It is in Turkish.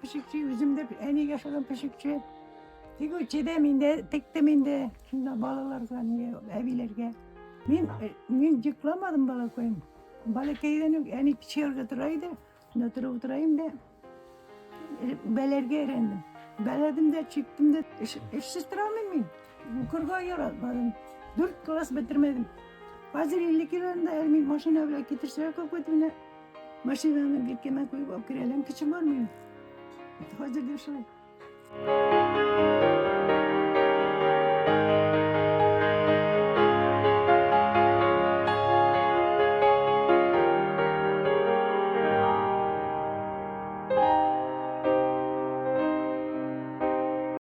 pişikçi, üzümde en iyi yaşadım pişikçi. Digo çedeminde, tekteminde, şimdi balalar sanıyor, evlerge. Min cıklamadım balık koyayım. Balık köyden en iyi pişiyor götüreydi. Oturayım da belerge erendim. Beledim de çıktım da işsiz mıyım? Kurga yaratmadım. 4 klas bitirmedim. Hazır 50 kilolarında elimi maşına bile getirse koydum ne? Maşinanın bir koyup okuyalım. Küçük var mıyım? Hazır diyorsun.